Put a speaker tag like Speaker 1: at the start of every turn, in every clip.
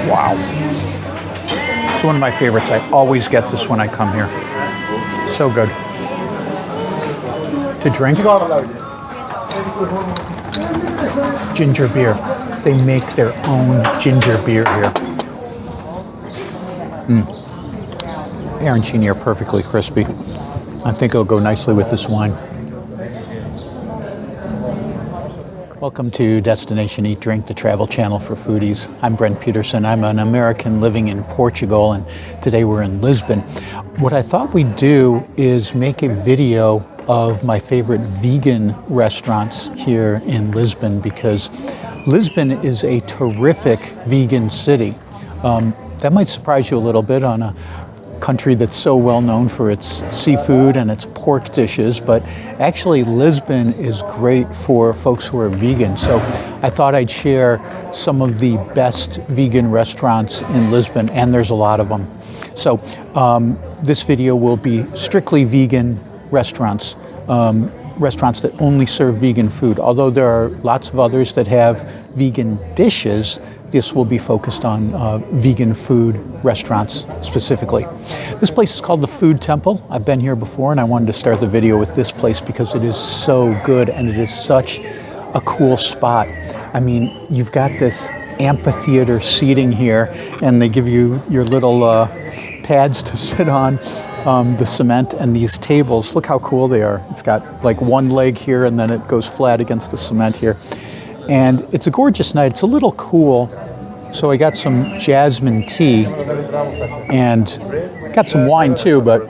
Speaker 1: Wow. It's one of my favorites. I always get this when I come here. So good. To drink, ginger beer. They make their own ginger beer here. Arancini are perfectly crispy. I think it'll go nicely with this wine. Welcome to Destination Eat Drink, the travel channel for foodies. I'm Brent Peterson. I'm an American living in Portugal, and today we're in Lisbon. What I thought we'd do is make a video of my favorite vegan restaurants here in Lisbon, because Lisbon is a terrific vegan city. That might surprise you a little bit on a country that's so well known for its seafood and its pork dishes, but actually Lisbon is great for folks who are vegan. So I thought I'd share some of the best vegan restaurants in Lisbon, and there's a lot of them. So this video will be strictly vegan restaurants, restaurants that only serve vegan food. Although there are lots of others that have vegan dishes, this will be focused on vegan food restaurants specifically. This place is called the Food Temple. I've been here before, and I wanted to start the video with this place because it is so good and it is such a cool spot. I mean, you've got this amphitheater seating here, and they give you your little pads to sit on, the cement, and these tables. Look how cool they are. It's got like one leg here, and then it goes flat against the cement here. And it's a gorgeous night. It's a little cool, so I got some jasmine tea and got some wine too, but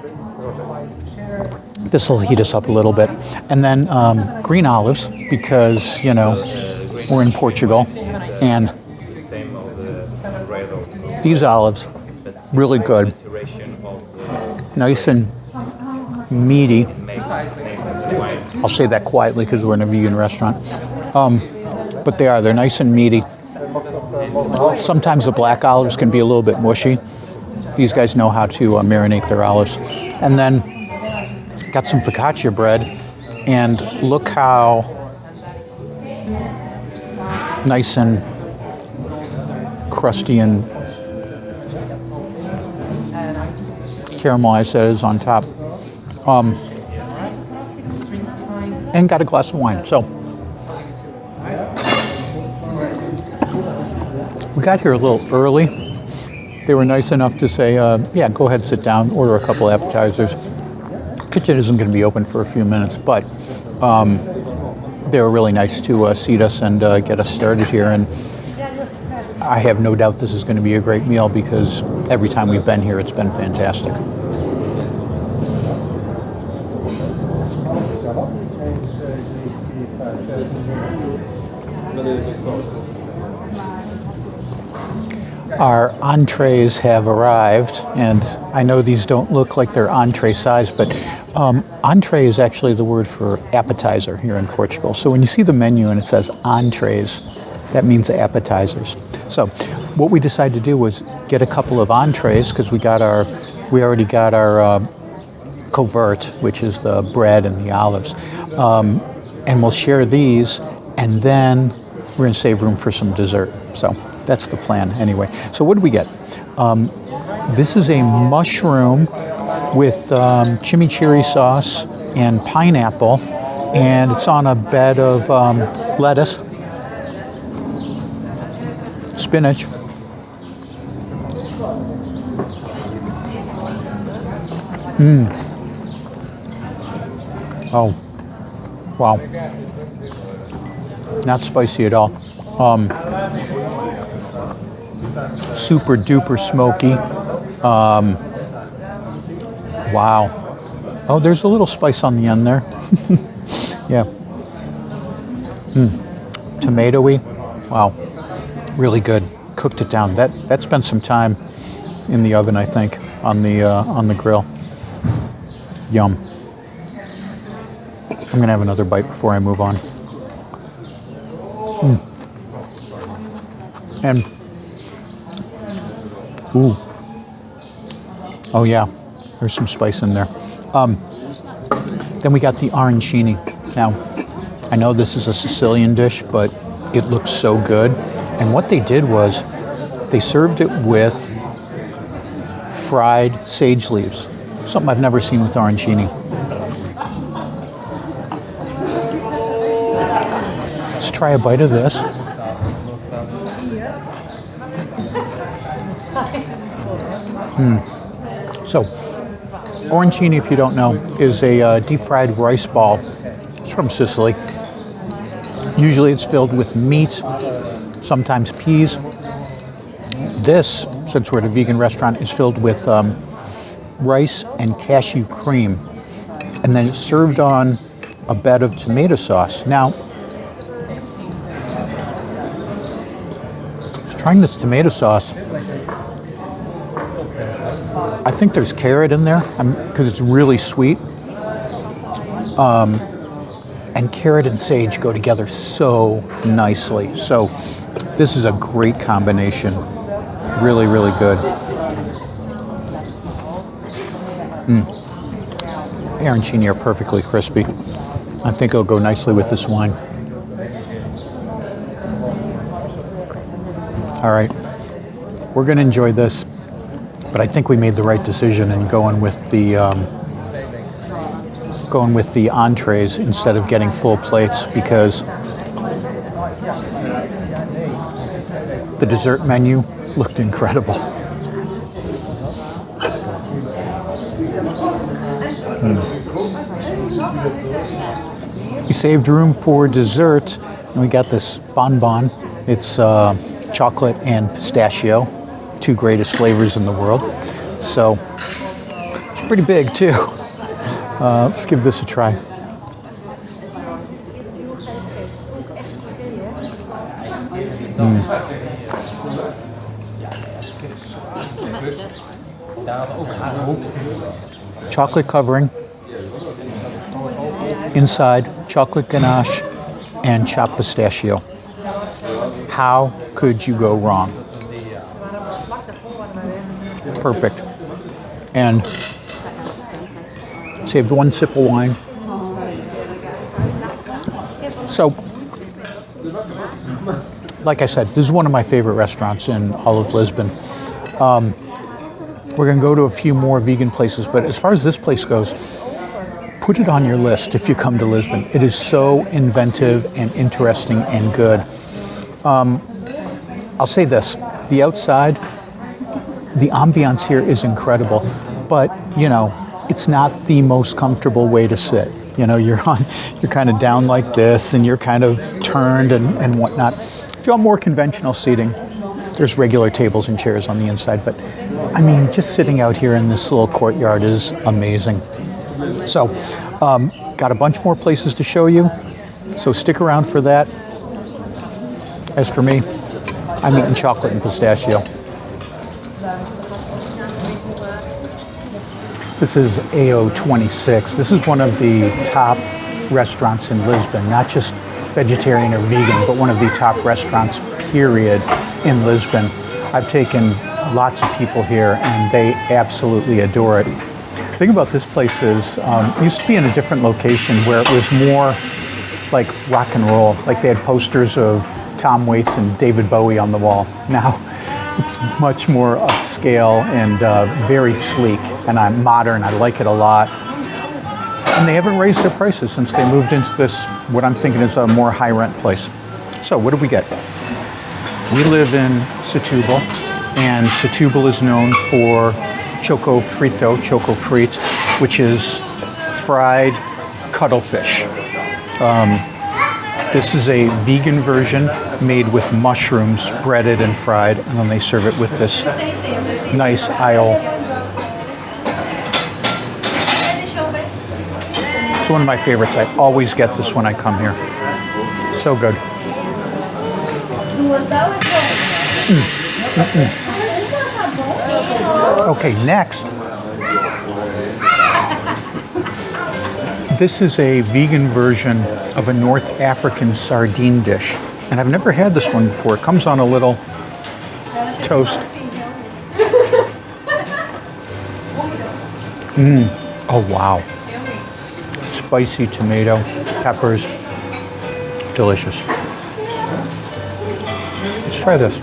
Speaker 1: this will heat us up a little bit. And then green olives, because, you know, we're in Portugal, and these olives, really good, nice and meaty. I'll say that quietly because we're in a vegan restaurant. But they're nice and meaty. Sometimes the black olives can be a little bit mushy. These guys know how to marinate their olives. And then got some focaccia bread, and look how nice and crusty and caramelized that is on top. And got a glass of wine. So we got here a little early. They were nice enough to say, yeah, go ahead, sit down, order a couple appetizers. Kitchen isn't going to be open for a few minutes, but they were really nice to seat us and get us started here. And I have no doubt this is going to be a great meal, because every time we've been here, it's been fantastic. Our entrees have arrived, and I know these don't look like they're entree size, but entree is actually the word for appetizer here in Portugal. So when you see the menu and it says entrees, that means appetizers. So what we decided to do was get a couple of entrees, because we already got our covert, which is the bread and the olives, and we'll share these, and then we're going to save room for some dessert. So that's the plan anyway. So what did we get? This is a mushroom with chimichurri sauce and pineapple, and it's on a bed of lettuce, spinach, oh, wow. Not spicy at all. Super duper smoky. Wow. Oh, there's a little spice on the end there. Yeah. Tomatoey. Wow. Really good. Cooked it down. That spent some time in the oven, I think, on the grill. Yum. I'm gonna have another bite before I move on. And ooh, oh yeah, there's some spice in there. Then we got the arancini. Now, I know this is a Sicilian dish, but It looks so good. And what they did was they served it with fried sage leaves, something I've never seen with arancini. Let's try a bite of this. So, arancini, if you don't know, is a deep fried rice ball. It's from Sicily. Usually it's filled with meat, sometimes peas. This, since we're at a vegan restaurant, is filled with rice and cashew cream. And then it's served on a bed of tomato sauce. Now, I was trying this tomato sauce. I think there's carrot in there because it's really sweet. And carrot and sage go together so nicely. So this is a great combination. Really, really good. Arancini are perfectly crispy. I think it'll go nicely with this wine. All right, we're gonna enjoy this, but I think we made the right decision in going with the entrees instead of getting full plates, because the dessert menu looked incredible. We saved room for dessert, and we got this bonbon. It's chocolate and pistachio, two greatest flavors in the world. So it's pretty big too. Let's give this a try. Chocolate covering, inside chocolate ganache and chopped pistachio. How could you go wrong? Perfect. And saved one sip of wine. So, like I said, this is one of my favorite restaurants in all of Lisbon. We're going to go to a few more vegan places, but as far as this place goes, put it on your list if you come to Lisbon. It is so inventive and interesting and good. I'll say this, the outside, the ambiance here is incredible, but you know, it's not the most comfortable way to sit. You know, you're kind of down like this and you're kind of turned and whatnot. If you want more conventional seating, there's regular tables and chairs on the inside, but I mean, just sitting out here in this little courtyard is amazing. So, got a bunch more places to show you, so stick around for that. As for me, I'm eating chocolate and pistachio. This is AO26. This is one of the top restaurants in Lisbon, not just vegetarian or vegan, but one of the top restaurants, period, in Lisbon. I've taken lots of people here and they absolutely adore it. The thing about this place is, it used to be in a different location where it was more like rock and roll, like they had posters of Tom Waits and David Bowie on the wall. Now it's much more upscale and very sleek, and I'm modern. I like it a lot. And they haven't raised their prices since they moved into this, what I'm thinking is a more high rent place. So what did we get? We live in Setúbal, and Setúbal is known for choco frito, which is fried cuttlefish. This is a vegan version made with mushrooms, breaded and fried, and then they serve it with this nice aisle. It's one of my favorites. I always get this when I come here. So good. Okay, next. This is a vegan version of a North African sardine dish. And I've never had this one before. It comes on a little toast. Oh, wow. Spicy tomato, peppers, delicious. Try this.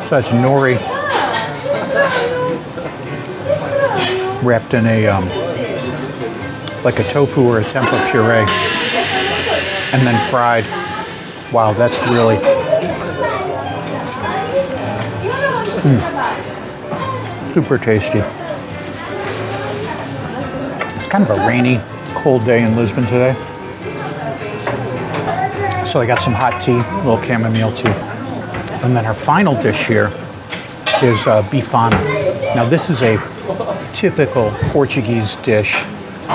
Speaker 1: So that's nori wrapped in a like a tofu or a tempeh puree, and then fried. Wow, that's really super tasty. It's kind of a rainy, cold day in Lisbon today. So I got some hot tea, a little chamomile tea. And then our final dish here is Bifana. Now this is a typical Portuguese dish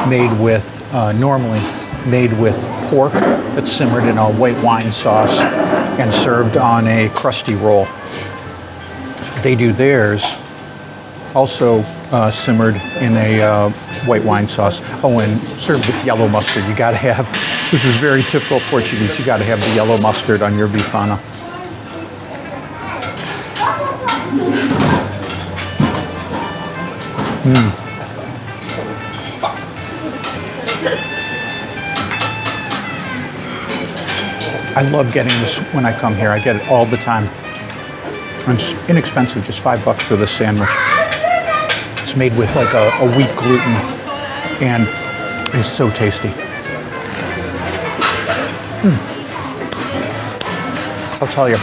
Speaker 1: made with, normally made with pork that's simmered in a white wine sauce and served on a crusty roll. They do theirs also simmered in a white wine sauce. Oh, and served with yellow mustard. You gotta have, this is very typical Portuguese, you gotta have the yellow mustard on your Bifana. I love getting this when I come here. I get it all the time. And it's inexpensive, just $5 for this sandwich. It's made with like a wheat gluten and it's so tasty. I'll tell you.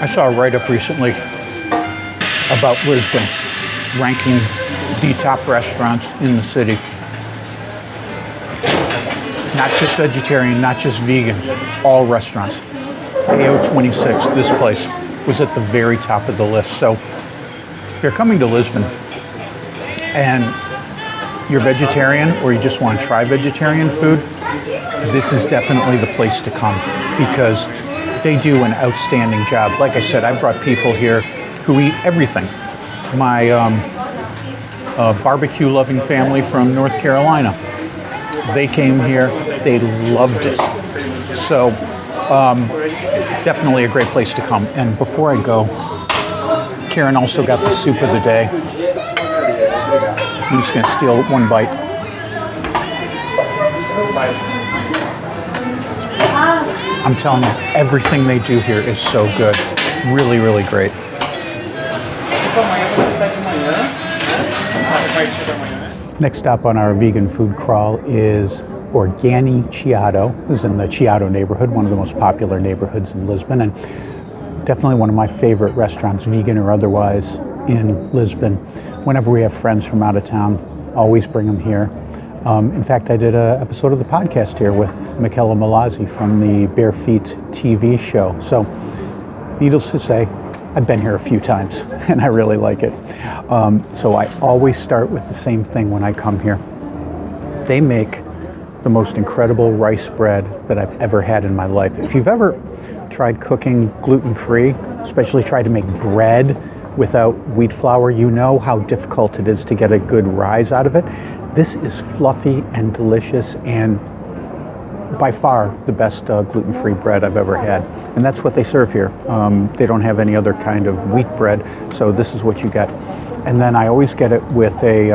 Speaker 1: I saw a write-up recently about Lisbon ranking the top restaurants in the city. Not just vegetarian, not just vegan, all restaurants. AO26, this place, was at the very top of the list. So if you're coming to Lisbon and you're vegetarian or you just want to try vegetarian food, this is definitely the place to come because they do an outstanding job. Like I said, I brought people here who eat everything. My barbecue-loving family from North Carolina, they came here, they loved it. So definitely a great place to come. And before I go, Karen also got the soup of the day. I'm just gonna steal one bite. I'm telling you, everything they do here is so good. Really, really great. Next stop on our vegan food crawl is Organi Chiado. This is in the Chiado neighborhood, one of the most popular neighborhoods in Lisbon, and definitely one of my favorite restaurants, vegan or otherwise, in Lisbon. Whenever we have friends from out of town, always bring them here. In fact, I did an episode of the podcast here with Michela Malazzi from the Bare Feet TV show. So, needless to say, I've been here a few times, and I really like it. So I always start with the same thing when I come here. They make the most incredible rice bread that I've ever had in my life. If you've ever tried cooking gluten-free, especially tried to make bread without wheat flour, you know how difficult it is to get a good rise out of it. This is fluffy and delicious and by far the best gluten-free bread I've ever had. And that's what they serve here. They don't have any other kind of wheat bread, so this is what you get. And then I always get it with a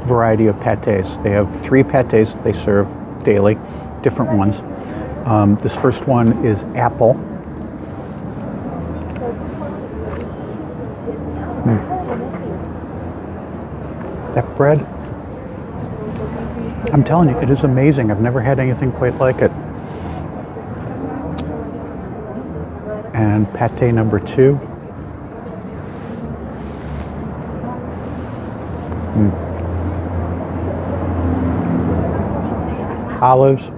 Speaker 1: variety of pâtés. They have 3 pâtés they serve daily, different ones. This first one is apple. That bread, I'm telling you, it is amazing. I've never had anything quite like it. And pâté number 2. Olives,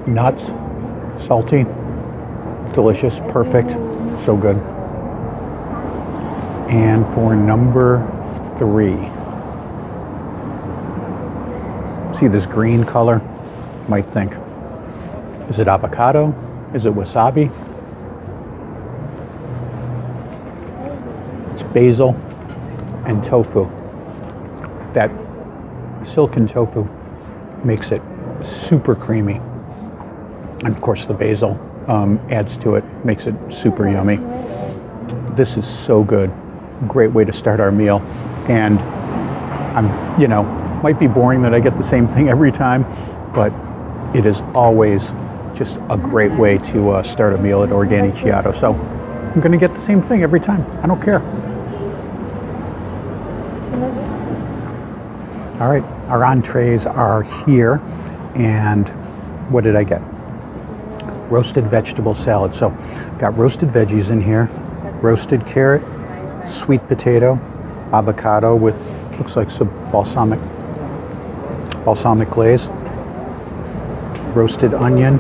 Speaker 1: nuts, salty, delicious, perfect, so good. And for number 3, see this green color? You might think, is it avocado? Is it wasabi? It's basil and tofu. That silken tofu makes it super creamy. And of course the basil adds to it, makes it super yummy. This is so good. great way to start our meal. And might be boring that I get the same thing every time, but it is always just a great way to start a meal at Organiciato. So I'm going to get the same thing every time. I don't care. All right, our entrees are here. And what did I get? Roasted vegetable salad. So got roasted veggies in here, roasted carrot, sweet potato, avocado with, looks like some balsamic glaze, roasted onion,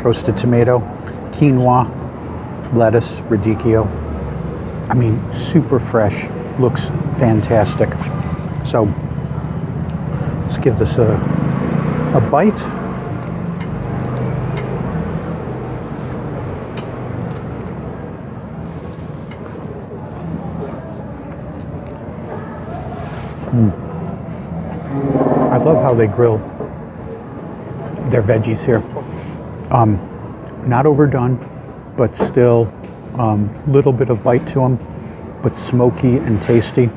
Speaker 1: roasted tomato, quinoa, lettuce, radicchio. I mean, super fresh, looks fantastic. So let's give this a bite. I love how they grill their veggies here. Not overdone, but still little bit of bite to them, but smoky and tasty.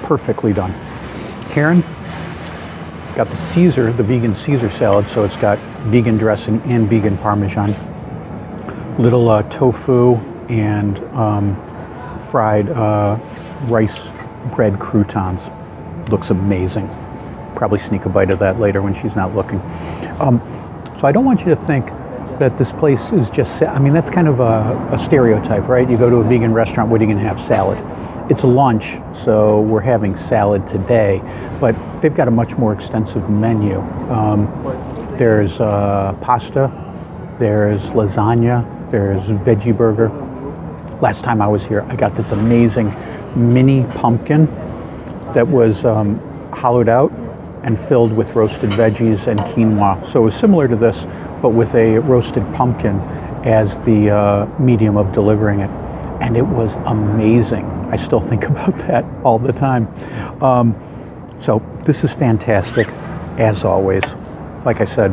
Speaker 1: Perfectly done. Karen got the Caesar, the vegan Caesar salad, so it's got vegan dressing and vegan Parmesan. Little tofu and fried rice bread croutons. Looks amazing. Probably sneak a bite of that later when she's not looking. So I don't want you to think that this place is just, I mean, that's kind of a stereotype, right? You go to a vegan restaurant, what are you going to have? Salad. It's lunch, so we're having salad today, but they've got a much more extensive menu. There's pasta, there's lasagna, there's veggie burger. Last time I was here, I got this amazing mini pumpkin that was hollowed out and filled with roasted veggies and quinoa. So it was similar to this, but with a roasted pumpkin as the medium of delivering it. And it was amazing. I still think about that all the time. So this is fantastic, as always. Like I said,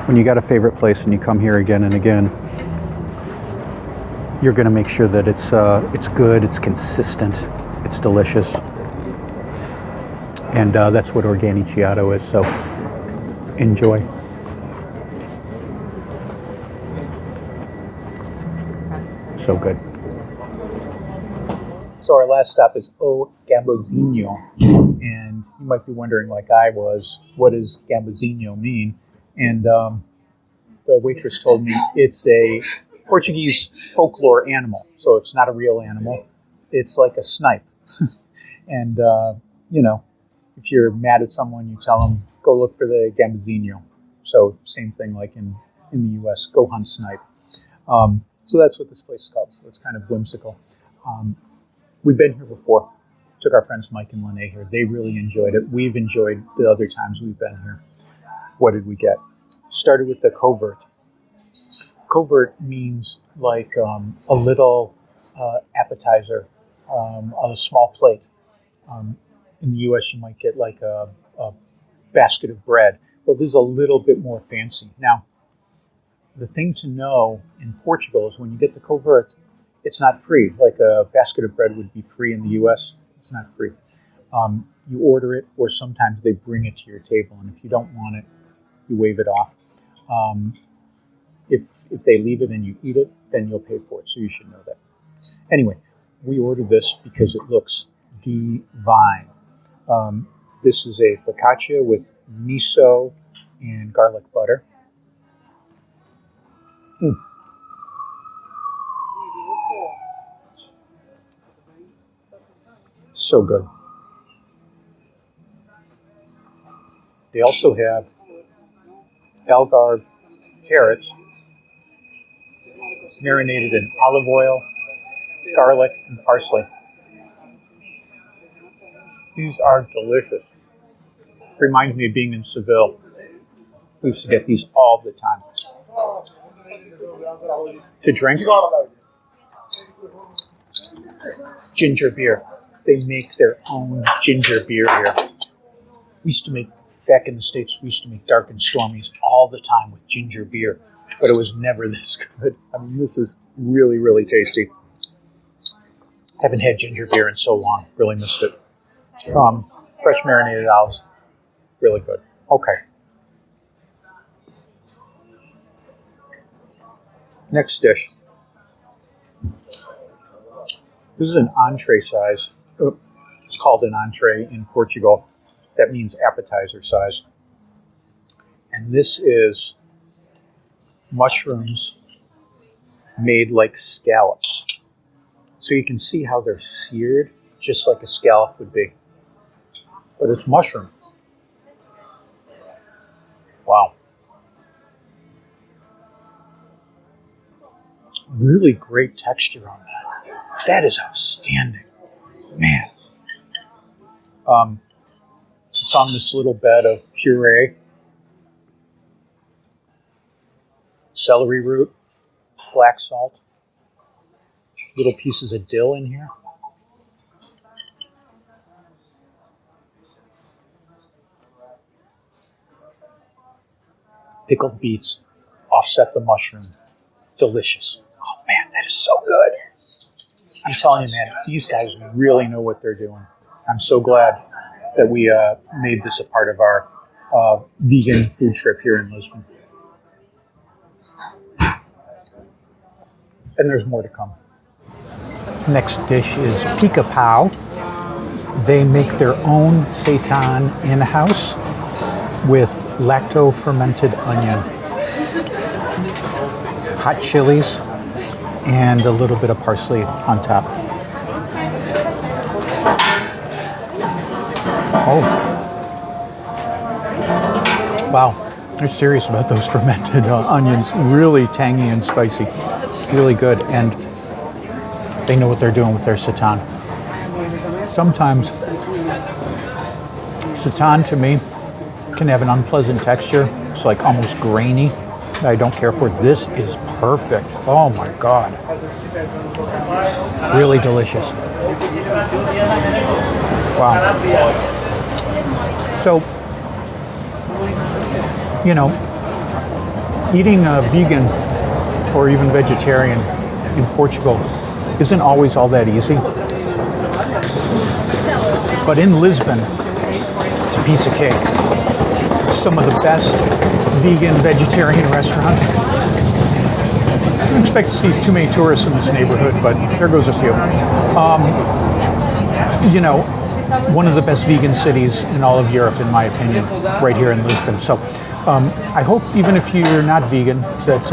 Speaker 1: when you got a favorite place and you come here again and again, you're going to make sure that it's good, it's consistent, it's delicious. And that's what Organiciato is, so enjoy. So good. So our last stop is O Gambozinho, and you might be wondering, like I was, what does Gambozinho mean? And the waitress told me it's a Portuguese folklore animal, so it's not a real animal. It's like a snipe. And, if you're mad at someone, you tell them, go look for the Gambozinho. So same thing like in the U.S., go hunt snipe. So that's what this place is called. So it's kind of whimsical. We've been here before. Took our friends Mike and Lene here. They really enjoyed it. We've enjoyed the other times we've been here. What did we get? Started with the covert. Covert means like a little appetizer on a small plate. In the U.S., you might get like a basket of bread. Well, this is a little bit more fancy. Now, the thing to know in Portugal is when you get the covert, it's not free. Like a basket of bread would be free in the U.S., it's not free. You order it, or sometimes they bring it to your table, and if you don't want it, you wave it off. If they leave it and you eat it, then you'll pay for it, so you should know that. Anyway, we ordered this because it looks divine. This is a focaccia with miso and garlic butter. So good. They also have Algarve carrots marinated in olive oil, garlic, and parsley. These are delicious. Reminds me of being in Seville. We used to get these all the time. To drink, ginger beer. They make their own ginger beer here. Back in the States, we used to make dark and stormies all the time with ginger beer, but it was never this good. I mean, this is really, really tasty. Haven't had ginger beer in so long. Really missed it. Fresh marinated olives. Really good. Okay. Next dish. This is an entree size. It's called an entree in Portugal. That means appetizer size. And this is mushrooms made like scallops. So you can see how they're seared, just like a scallop would be. But it's mushroom. Wow. Really great texture on that. That is outstanding. Man. It's on this little bed of puree. Celery root, black salt, little pieces of dill in here. Pickled beets offset the mushroom. Delicious. Oh man, that is so good. I'm telling you, man, these guys really know what they're doing. I'm so glad that we made this a part of our vegan food trip here in Lisbon. And there's more to come. Next dish is pica-pau. They make their own seitan in-house with lacto-fermented onion, hot chilies, and a little bit of parsley on top. Oh. Wow. They're serious about those fermented onions. Really tangy and spicy. Really good. And they know what they're doing with their seitan. Sometimes seitan to me can have an unpleasant texture. It's like almost grainy. I don't care for it. This is perfect. Oh my God. Really delicious. Wow. So, you know, eating vegan or even vegetarian in Portugal isn't always all that easy. But in Lisbon, it's a piece of cake. Some of the best vegan, vegetarian restaurants. I don't expect to see too many tourists in this neighborhood, but there goes a few. You know, one of the best vegan cities in all of Europe, in my opinion, right here in Lisbon. So I hope, even if you're not vegan, that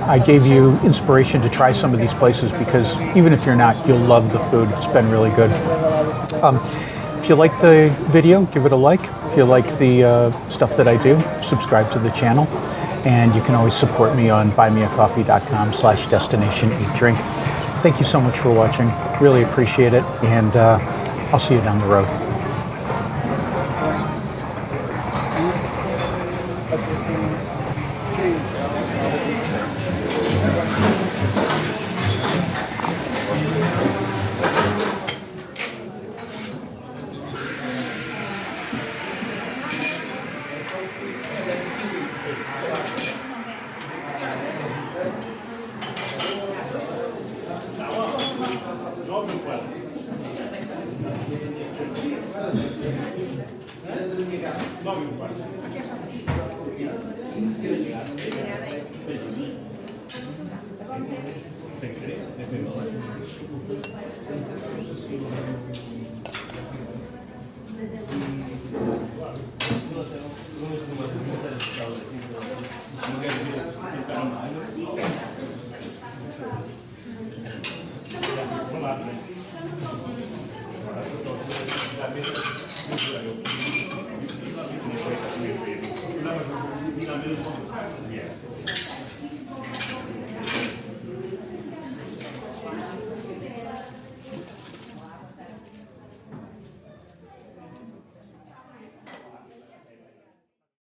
Speaker 1: I gave you inspiration to try some of these places, because even if you're not, you'll love the food. It's been really good. If you like the video, give it a like. If you like the stuff that I do, subscribe to the channel. And you can always support me on buymeacoffee.com/destination-eat-drink. Thank you so much for watching. Really appreciate it. And I'll see you down the road.
Speaker 2: Yeah.